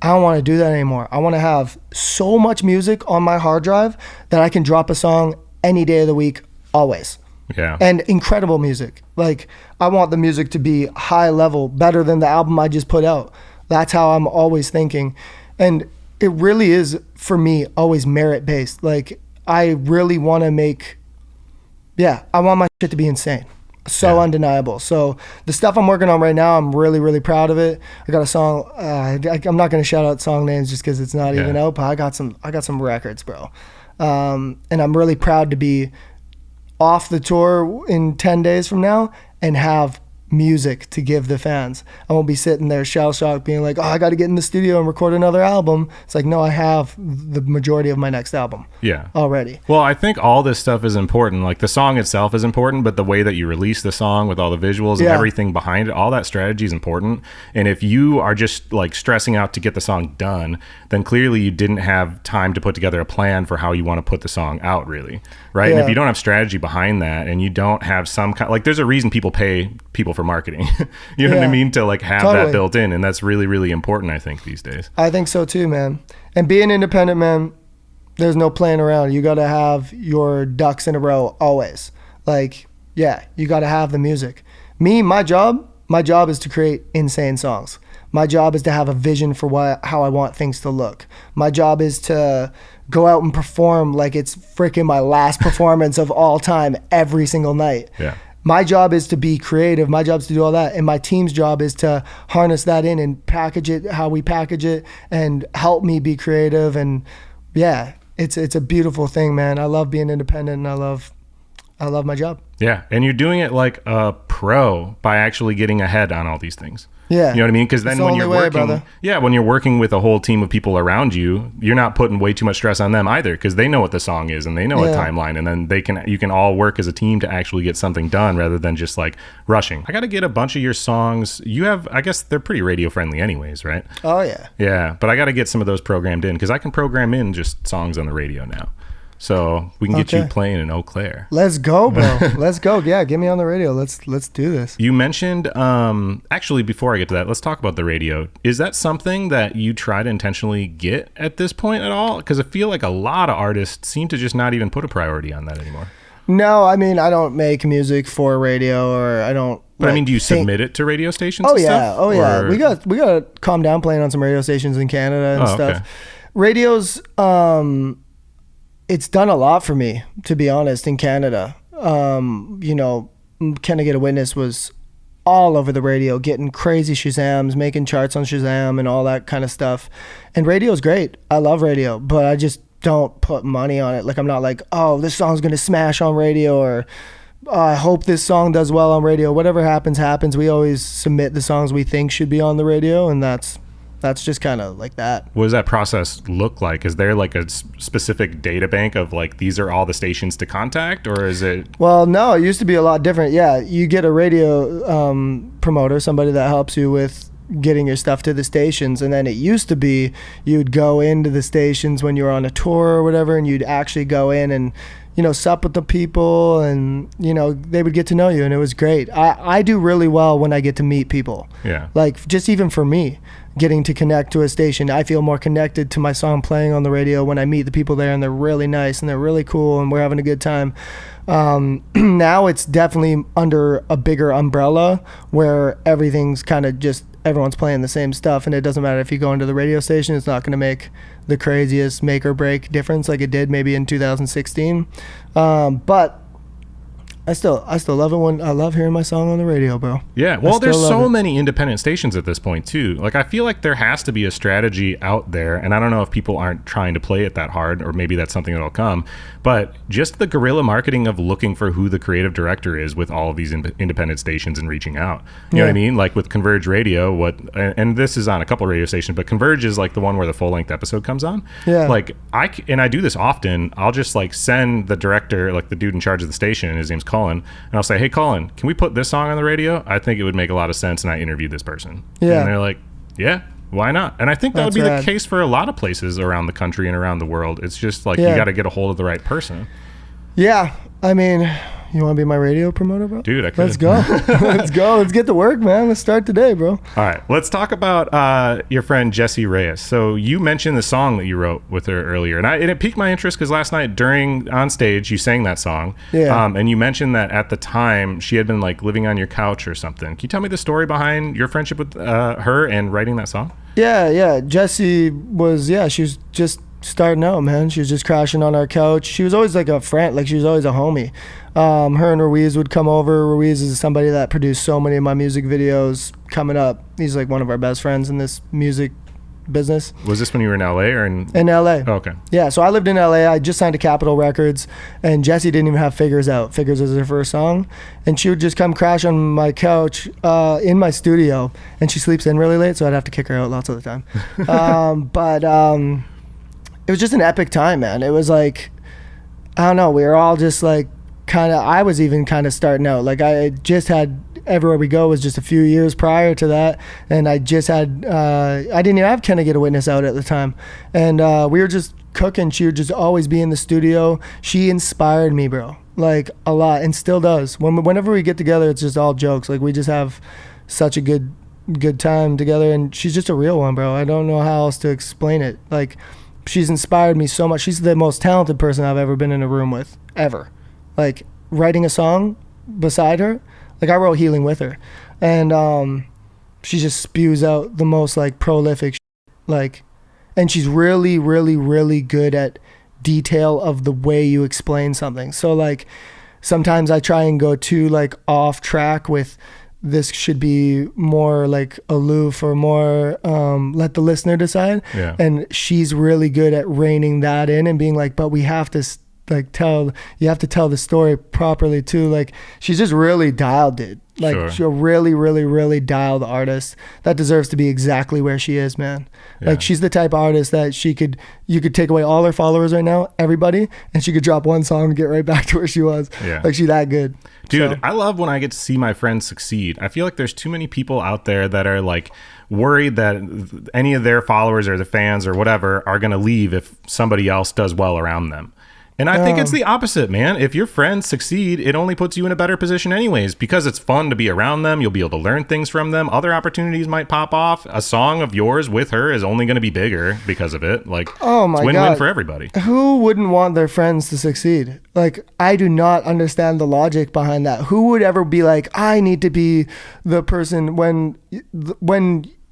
I don't want to do that anymore. I want to have so much music on my hard drive that I can drop a song any day of the week, always. Yeah. And incredible music. Like, I want the music to be high level, better than the album I just put out. That's how I'm always thinking. And it really is, for me, always merit based. Like, I really want to make, I want my shit to be insane. So undeniable. So the stuff I'm working on right now, I'm really, really proud of it. I got a song. I'm not going to shout out song names just because it's not even out. But I got some records, bro. And I'm really proud to be off the tour in 10 days from now and have music to give the fans. I won't be sitting there shell shocked being like, oh, I got to get in the studio and record another album. It's like, no, I have the majority of my next album already. Well, I think all this stuff is important. Like the song itself is important, but the way that you release the song with all the visuals and everything behind it, all that strategy is important. And if you are just like stressing out to get the song done, then clearly you didn't have time to put together a plan for how you want to put the song out, really. Right. And if you don't have strategy behind that and you don't have some kind, like there's a reason people pay people for marketing, you know what I mean? To like have that built in. And that's really, really important, I think, these days. I think so too, man. And being independent, man, there's no playing around. You got to have your ducks in a row always. Like, you got to have the music. My job is to create insane songs. My job is to have a vision for how I want things to look. My job is to go out and perform like it's freaking my last performance of all time every single night. Yeah. My job is to be creative. My job is to do all that. And my team's job is to harness that in and package it how we package it and help me be creative. And it's a beautiful thing, man. I love being independent and I love my job. Yeah. And you're doing it like a pro by actually getting ahead on all these things. Yeah. You know what I mean? Because then when you're working, when you're working with a whole team of people around you, you're not putting way too much stress on them either, because they know what the song is and they know a timeline, and then you can all work as a team to actually get something done rather than just like rushing. I got to get a bunch of your songs. You have, I guess they're pretty radio friendly anyways, right? Oh yeah. Yeah. But I got to get some of those programmed in because I can program in just songs on the radio now. So we can get you playing in Eau Claire. Let's go, bro. Let's go. Yeah, get me on the radio. Let's do this. You mentioned, actually, before I get to that, let's talk about the radio. Is that something that you try to intentionally get at this point at all? Because I feel like a lot of artists seem to just not even put a priority on that anymore. No, I mean, I don't make music for radio, or I don't. But I mean, do you submit it to radio stations? Oh and yeah, stuff? oh yeah. We got to calm down playing on some radio stations in Canada and stuff. Okay. Radio's it's done a lot for me, to be honest, in Canada. You know, Can I Get a Witness was all over the radio, getting crazy Shazams, making charts on Shazam and all that kind of stuff. And radio's great. I love radio, but I just don't put money on it. Like, I'm not like, oh, this song's going to smash on radio, or I hope this song does well on radio. Whatever happens, happens. We always submit the songs we think should be on the radio, and that's just kind of like that. What does that process look like? Is there like a specific data bank of like, these are all the stations to contact, or is it? Well, no, it used to be a lot different. Yeah, you get a radio promoter, somebody that helps you with getting your stuff to the stations. And then it used to be you'd go into the stations when you were on a tour or whatever, and you'd actually go in and sup with the people, and they would get to know you, and it was great. I do really well when I get to meet people. Yeah. Like, just even for me, getting to connect to a station, I feel more connected to my song playing on the radio when I meet the people there, and they're really nice and they're really cool and we're having a good time. Now it's definitely under a bigger umbrella where everything's kind of just, everyone's playing the same stuff, and it doesn't matter if you go into the radio station, it's not going to make the craziest make or break difference like it did maybe in 2016. But I still love it when I love hearing my song on the radio, bro. Yeah, well, there's so many independent stations at this point too. Like, I feel like there has to be a strategy out there, and I don't know if people aren't trying to play it that hard, or maybe that's something that'll come. But just the guerrilla marketing of looking for who the creative director is with all of these independent stations and reaching out. You know what I mean? Like with Converge Radio, and this is on a couple radio stations, but Converge is like the one where the full length episode comes on. Yeah. Like I do this often. I'll just like send the director, like the dude in charge of the station, his name's Colin, and I'll say, hey Colin, can we put this song on the radio? I think it would make a lot of sense, and I interviewed this person. Yeah. And they're like, yeah, why not? And I think that would be the case for a lot of places around the country and around the world. It's just like, you got to get a hold of the right person. Yeah. I mean, you want to be my radio promoter, bro? Dude, I could. Let's go. Let's go. Let's get to work, man. Let's start today, bro. All right. Let's talk about your friend Jessie Reyes. So you mentioned the song that you wrote with her earlier, and it piqued my interest because last night on stage you sang that song. Yeah. And you mentioned that at the time she had been like living on your couch or something. Can you tell me the story behind your friendship with her and writing that song? Yeah. Jessie was, she was just starting out, man. She was just crashing on our couch. She was always like a friend, like she was always a homie. Her and Ruiz would come over. Ruiz is somebody that produced so many of my music videos coming up. He's like one of our best friends in this music business. Was this when you were in LA or in LA? Oh, okay. Yeah, so I lived in LA. I just signed to Capitol Records, and Jessie didn't even have Figures out. Figures was her first song, and she would just come crash on my couch in my studio, and she sleeps in really late, so I'd have to kick her out lots of the time. But it was just an epic time, man. It was like, I don't know, we were all just like I was even kind of starting out. Like I just had Everywhere We Go was just a few years prior to that, and I just had I didn't even have Can I Get a Witness out at the time, and we were just cooking. She would just always be in the studio. She inspired me, bro, like a lot, and still does. Whenever we get together, it's just all jokes. Like we just have such a good time together, and she's just a real one, bro. I don't know how else to explain it. Like, she's inspired me so much. She's the most talented person I've ever been in a room with, ever. Like, writing a song beside her, like I wrote Healing with her, and she just spews out the most like prolific like, and she's really, really, really good at detail of the way you explain something. So like sometimes I try and go too like off track with, this should be more like aloof or more let the listener decide. Yeah. And she's really good at reining that in and being like, but we have to you have to tell the story properly too. Like, she's just really dialed it. Like, Sure. She's a really, really, really dialed artist that deserves to be exactly where she is, man. Yeah. Like, she's the type of artist that you could take away all her followers right now, everybody, and she could drop one song and get right back to where she was. Yeah. Like, she's that good. Dude, So, I love when I get to see my friends succeed. I feel like there's too many people out there that are like worried that any of their followers or the fans or whatever are going to leave if somebody else does well around them. And I think it's the opposite, man. If your friends succeed, it only puts you in a better position anyways, because it's fun to be around them. You'll be able to learn things from them. Other opportunities might pop off. A song of yours with her is only going to be bigger because of it. Like, oh my it's win-win God. for everybody. Who wouldn't want their friends to succeed? Like, I do not understand the logic behind that. Who would ever be like, I need to be the person when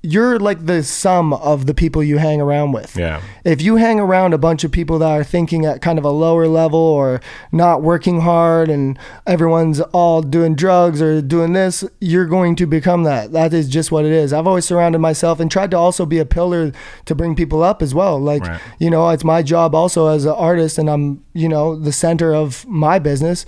you're like the sum of the people you hang around with. Yeah. If you hang around a bunch of people that are thinking at kind of a lower level or not working hard and everyone's all doing drugs or doing this, you're going to become that. That is just what it is. I've always surrounded myself and tried to also be a pillar to bring people up as well. Like, Right. you know, it's my job also as an artist, and I'm, you know, the center of my business,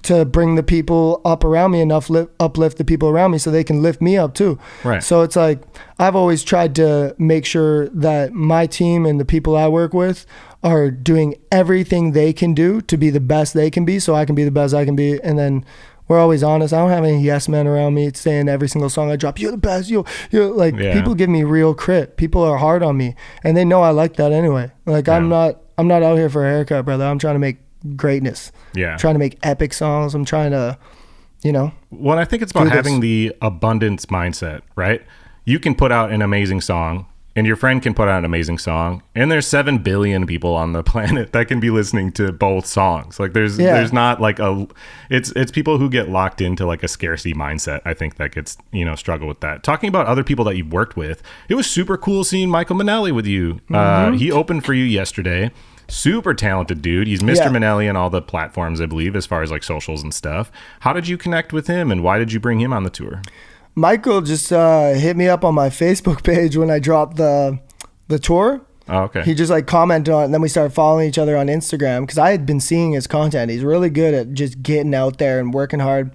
to bring the people up around me and uplift the people around me so they can lift me up too. Right. So it's like, I've always tried to make sure that my team and the people I work with are doing everything they can do to be the best they can be, so I can be the best I can be. And then we're always honest. I don't have any yes men around me saying every single song I drop, you're the best, you're like, Yeah. People give me real crit. People are hard on me, and they know I like that anyway. Like, Yeah. I'm not out here for a haircut, brother. I'm trying to make greatness. Yeah. I'm trying to make epic songs. I'm trying to, Well, I think it's about having the abundance mindset, right? You can put out an amazing song, and your friend can put out an amazing song, and there's 7 billion people on the planet that can be listening to both songs. Like there's not like it's people who get locked into like a scarcity mindset. I think that gets, struggle with that. Talking about other people that you've worked with, it was super cool seeing Michael Manelli with you. He opened for you yesterday. Super talented dude. He's Mr. Manelli on all the platforms, I believe, as far as like socials and stuff. How did you connect with him, and why did you bring him on the tour? Michael just hit me up on my Facebook page when I dropped the tour. Oh, okay. He just like commented on it, and then we started following each other on Instagram because I had been seeing his content. He's really good at just getting out there and working hard.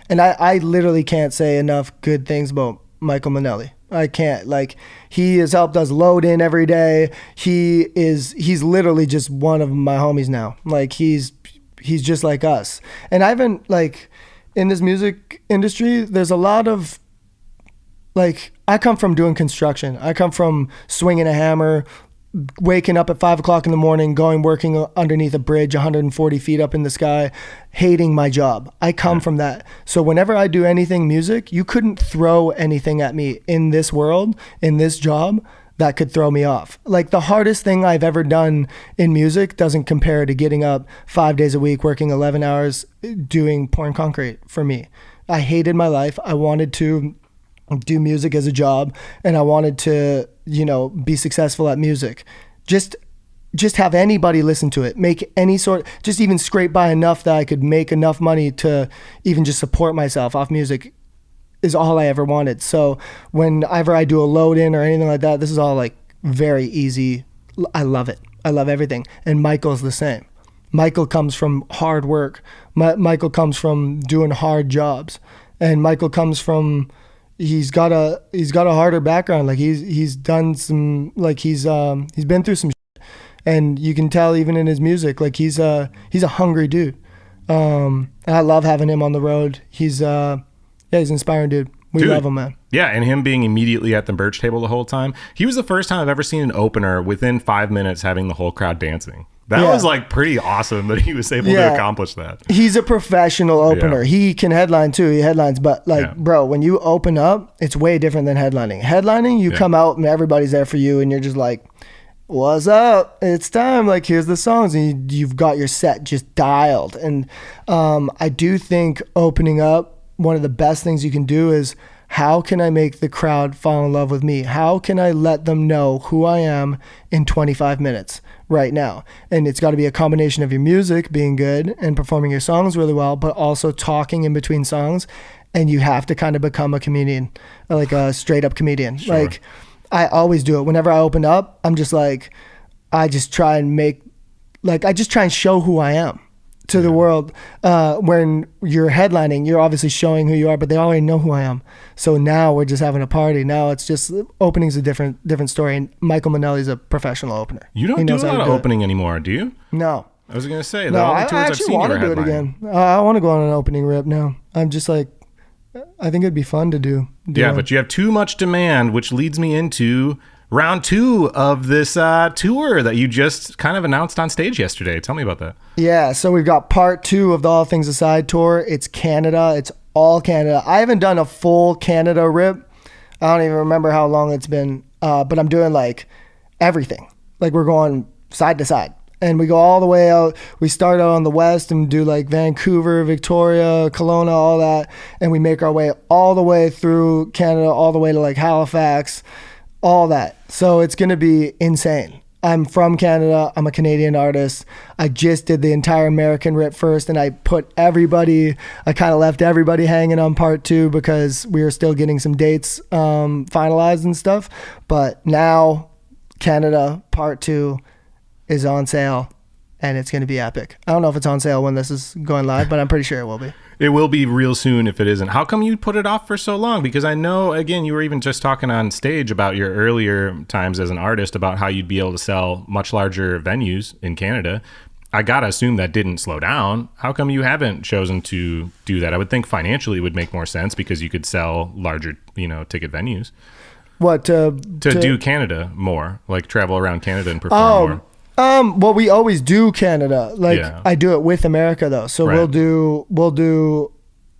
And I literally can't say enough good things about Michael Manelli. I can't. Like, he has helped us load in every day. He's literally just one of my homies now. Like, he's just like us. And I haven't, like, in this music industry, there's a lot of, like, I come from doing construction. I come from swinging a hammer, waking up at 5 o'clock in the morning, working underneath a bridge 140 feet up in the sky, hating my job. I come from that. So whenever I do anything music, you couldn't throw anything at me in this world, in this job, that could throw me off. Like, the hardest thing I've ever done in music doesn't compare to getting up 5 days a week, working 11 hours, doing pouring concrete for me. I hated my life. I wanted to do music as a job, and I wanted to, be successful at music. Just have anybody listen to it, make any sort, just even scrape by enough that I could make enough money to even just support myself off music is all I ever wanted. So whenever I do a load in or anything like that, this is all like very easy. I love it. I love everything. And Michael's the same. Michael comes from hard work. Michael comes from doing hard jobs, and Michael comes from, he's got a harder background. Like, he's done some, like, he's been through some shit. And you can tell even in his music, like, he's a hungry dude. And I love having him on the road. He's an inspiring dude. We love him, man. Yeah, and him being immediately at the merch table the whole time. He was the first time I've ever seen an opener within 5 minutes having the whole crowd dancing. That was like pretty awesome that he was able to accomplish that. He's a professional opener. Yeah. He can headline too. He headlines, but bro, when you open up, it's way different than headlining. Headlining, you come out and everybody's there for you, and you're just like, what's up? It's time. Like, here's the songs, and you've got your set just dialed. And I do think opening up, one of the best things you can do is, how can I make the crowd fall in love with me? How can I let them know who I am in 25 minutes right now? And it's got to be a combination of your music being good and performing your songs really well, but also talking in between songs. And you have to kind of become a comedian, like a straight up comedian. Sure. Like, I always do it. Whenever I open up, I'm just like, I just try and show who I am to the world. When you're headlining, you're obviously showing who you are, but they already know who I am. So now we're just having a party. Now it's just, opening's a different story. And Michael Manelli's a professional opener. You don't do a lot of opening anymore, do you? No. I was going to say, I actually want to do it again. I want to go on an opening rip now. I'm just like, I think it'd be fun to do. But you have too much demand, which leads me into round 2 of this tour that you just kind of announced on stage yesterday. Tell me about that. Yeah, so we've got part 2 of the All Things Aside tour. It's Canada. It's all Canada. I haven't done a full Canada rip. I don't even remember how long it's been, but I'm doing like everything. Like, we're going side to side. And we go all the way out. We start out on the west and do like Vancouver, Victoria, Kelowna, all that. And we make our way all the way through Canada, all the way to like Halifax, all that. So it's going to be insane. I'm from Canada. I'm a Canadian artist. I just did the entire American rip first, and I kind of left everybody hanging on part 2 because we were still getting some dates finalized and stuff. But now Canada part 2 is on sale, and it's going to be epic. I don't know if it's on sale when this is going live, but I'm pretty sure it will be. It will be real soon if it isn't. How come you put it off for so long? Because I know, again, you were even just talking on stage about your earlier times as an artist about how you'd be able to sell much larger venues in Canada. I got to assume that didn't slow down. How come you haven't chosen to do that? I would think financially it would make more sense because you could sell larger, ticket venues. What? To do Canada more, like travel around Canada and perform more. Well, we always do Canada. Like Yeah. I do it with America though. So Right. we'll do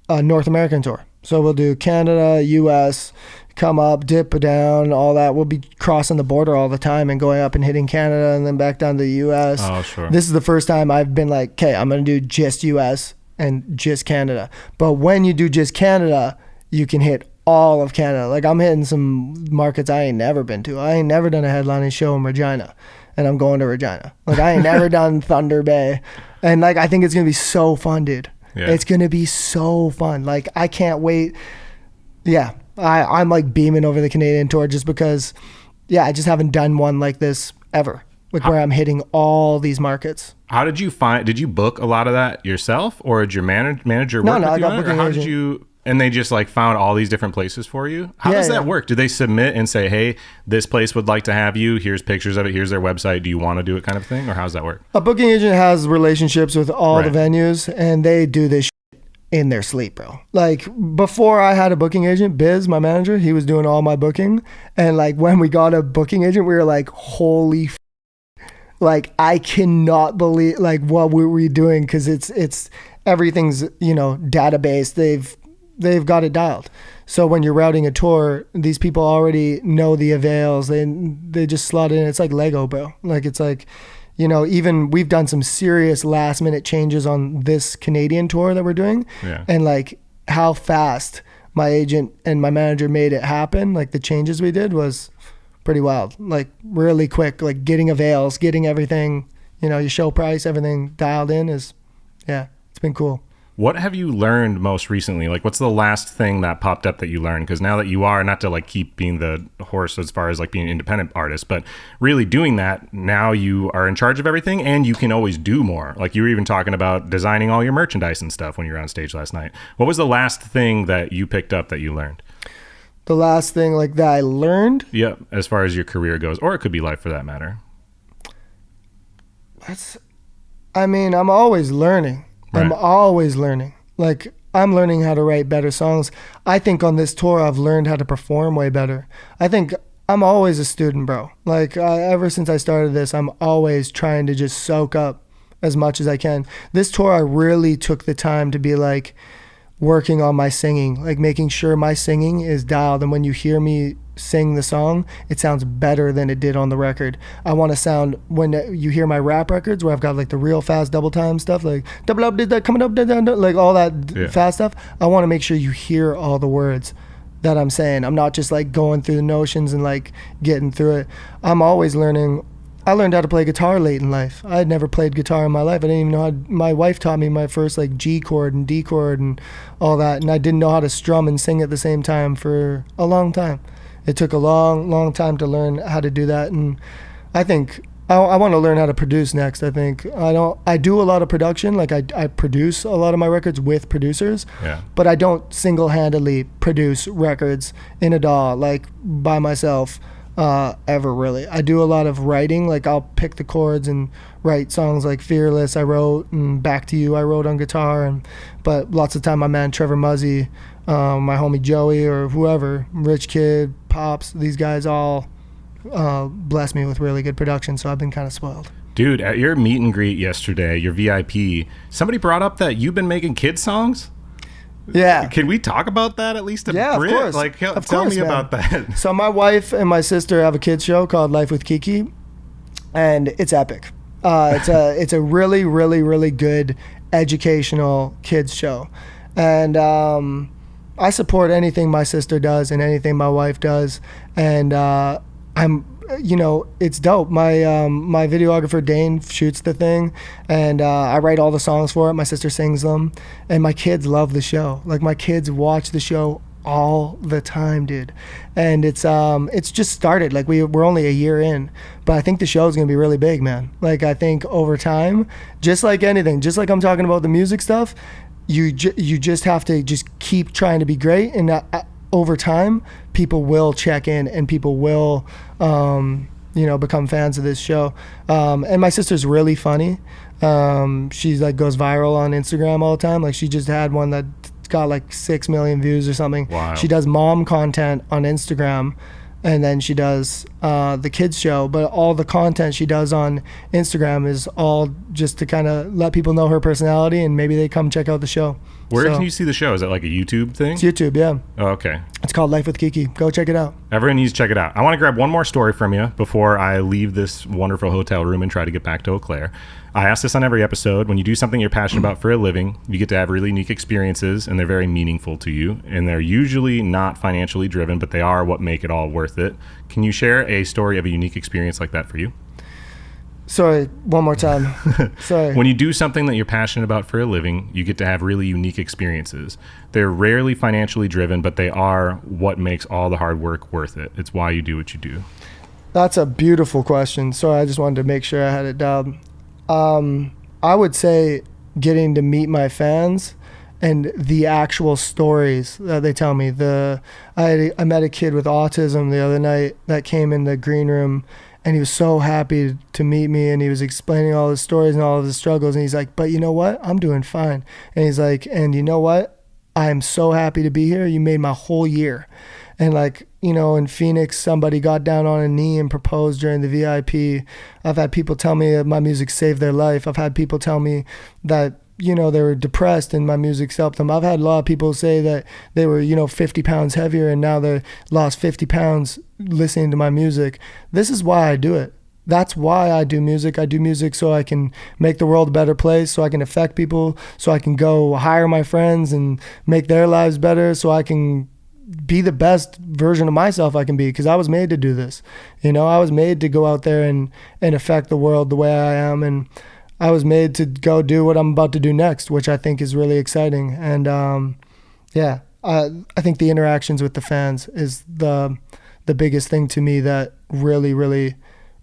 a North American tour. So we'll do Canada, US, come up, dip down, all that. We'll be crossing the border all the time and going up and hitting Canada and then back down to the US. Oh, sure. This is the first time I've been like, okay, I'm going to do just US and just Canada. But when you do just Canada, you can hit all of Canada. Like I'm hitting some markets I ain't never been to. I ain't never done a headlining show in Regina, and I'm going to Regina. Like I ain't never done Thunder Bay. And like I think it's going to be so fun, dude. Yeah. It's going to be so fun. Like I can't wait. Yeah. I'm like beaming over the Canadian tour just because, yeah, I just haven't done one like this ever. Like where I'm hitting all these markets. How did you did you book a lot of that yourself, or did your manager work with I you got on it? Or booking how agent. did you, and they just like found all these different places for you? How does that work? Do they submit and say, hey, this place would like to have you, here's pictures of it, here's their website, do you want to do it, kind of thing? Or how does that work? A booking agent has relationships with all Right. the venues, and they do this shit in their sleep, bro. Like before I had a booking agent, Biz, my manager, he was doing all my booking. And like when we got a booking agent, we were like, holy like I cannot believe like what we were doing, because it's everything's, you know, database. They've got it dialed. So when you're routing a tour, these people already know the avails. They just slot in. It's like Lego, bro. Like it's like, you know, even we've done some serious last minute changes on this Canadian tour that we're doing. Yeah. And like how fast my agent and my manager made it happen, like the changes we did was pretty wild. Like really quick, like getting avails, getting everything, you know, your show price, everything dialed in is, yeah, it's been cool. What have you learned most recently? Like, what's the last thing that popped up that you learned? Because now that you are, not to like keep being the horse as far as like being an independent artist, but really doing that, now you are in charge of everything and you can always do more. Like you were even talking about designing all your merchandise and stuff when you were on stage last night. What was the last thing that you picked up that you learned? The last thing like that I learned? Yeah, as far as your career goes, or it could be life for that matter. I'm always learning. Right. I'm always learning. Like I'm learning how to write better songs. I think on this tour I've learned how to perform way better. I think I'm always a student, bro. Like ever since I started this, I'm always trying to just soak up as much as I can. This tour I really took the time to be like working on my singing, like making sure my singing is dialed, and when you hear me sing the song, it sounds better than it did on the record. I want to sound, when you hear my rap records where I've got like the real fast double time stuff, like double up, did that coming up, like all that fast stuff. I want to make sure you hear all the words that I'm saying. I'm not just like going through the notions and like getting through it. I'm always learning. I learned how to play guitar late in life. I had never played guitar in my life. I didn't even know how. My wife taught me my first like G chord and D chord and all that, and I didn't know how to strum and sing at the same time for a long time. It took a long time to learn how to do that, and I think I want to learn how to produce next. I think I do a lot of production. Like I produce a lot of my records with producers, but I don't single-handedly produce records in a DAW like by myself. Ever really. I do a lot of writing, like I'll pick the chords and write songs like Fearless I wrote, and Back to You I wrote on guitar, but lots of time my man Trevor Muzzy, my homie Joey, or whoever, Rich Kid, Pops, these guys all bless me with really good production, so I've been kind of spoiled. Dude, at your meet and greet yesterday, your VIP, somebody brought up that you've been making kid songs? Yeah. Can we talk about that at least a bit? Of course. Like, Tell me about that. So my wife and my sister have a kids show called Life with Kiki, and it's epic. It's a really, really, really good educational kids show, and I support anything my sister does and anything my wife does, and it's dope. My videographer Dane shoots the thing, and I write all the songs for it. My sister sings them, and my kids love the show. Like my kids watch the show all the time, dude. And it's just started. Like we're only a year in, but I think the show is gonna be really big, man. Like I think over time, just like anything, just like I'm talking about the music stuff, you just have to just keep trying to be great, and over time, people will check in and people will, become fans of this show. And my sister's really funny. She's like goes viral on Instagram all the time. Like she just had one that got like 6 million views or something. Wow. She does mom content on Instagram, and then she does the kids show. But all the content she does on Instagram is all just to kind of let people know her personality, and maybe they come check out the show. Where can you see the show? Is it like a YouTube thing? It's YouTube, yeah. Oh, okay. It's called Life with Kiki. Go check it out. Everyone needs to check it out. I want to grab one more story from you before I leave this wonderful hotel room and try to get back to Eau Claire. I ask this on every episode. When you do something you're passionate about for a living, you get to have really unique experiences, and they're very meaningful to you. And they're usually not financially driven, but they are what make it all worth it. Can you share a story of a unique experience like that for you? Sorry, one more time. Sorry. When you do something that you're passionate about for a living, you get to have really unique experiences. They're rarely financially driven, but they are what makes all the hard work worth it. It's why you do what you do. That's a beautiful question. Sorry, I just wanted to make sure I had it down. I would say getting to meet my fans and the actual stories that they tell me. I met a kid with autism the other night that came in the green room, and he was so happy to meet me, and he was explaining all his stories and all of his struggles, and he's like, but you know what? I'm doing fine. And he's like, and you know what? I'm so happy to be here. You made my whole year. And like, you know, in Phoenix, somebody got down on a knee and proposed during the VIP. I've had people tell me that my music saved their life. I've had people tell me that, you know, they were depressed and my music's helped them. I've had a lot of people say that they were, you know, 50 pounds heavier and now they lost 50 pounds listening to my music. This is why I do it. That's why I do music. I do music so I can make the world a better place, so I can affect people, so I can go hire my friends and make their lives better, so I can be the best version of myself I can be, because I was made to do this. You know, I was made to go out there and affect the world the way I am, and I was made to go do what I'm about to do next, which I think is really exciting. And I think the interactions with the fans is the biggest thing to me that really, really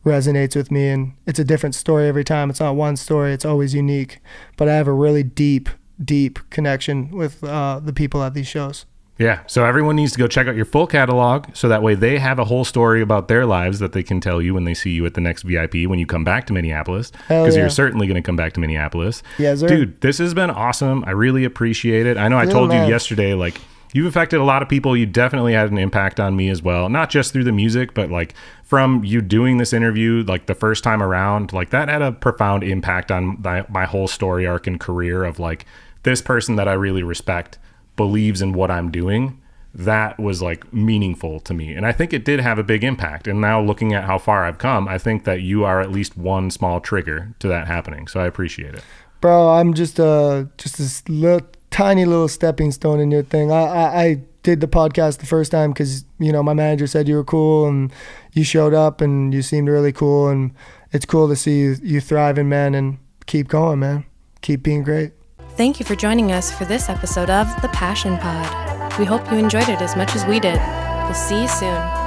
resonates with me. And it's a different story every time. It's not one story. It's always unique. But I have a really deep connection with the people at these shows. Yeah, so everyone needs to go check out your full catalog, so that way they have a whole story about their lives that they can tell you when they see you at the next VIP when you come back to Minneapolis, because you're certainly going to come back to Minneapolis. Yeah, sir. Dude, this has been awesome. I really appreciate it. I know I told you yesterday, like, you've affected a lot of people. You definitely had an impact on me as well, not just through the music, but like from you doing this interview, like the first time around, like that had a profound impact on my whole story arc and career of like, this person that I really respect believes in what I'm doing. That was like meaningful to me, and I think it did have a big impact. And now looking at how far I've come, I think that you are at least one small trigger to that happening, so I appreciate it. Bro, I'm just this tiny little stepping stone in your thing. I did the podcast the first time because, you know, my manager said you were cool and you showed up and you seemed really cool, and it's cool to see you thriving, man, and keep going, man. Keep being great. Thank you for joining us for this episode of The Passion Pod. We hope you enjoyed it as much as we did. We'll see you soon.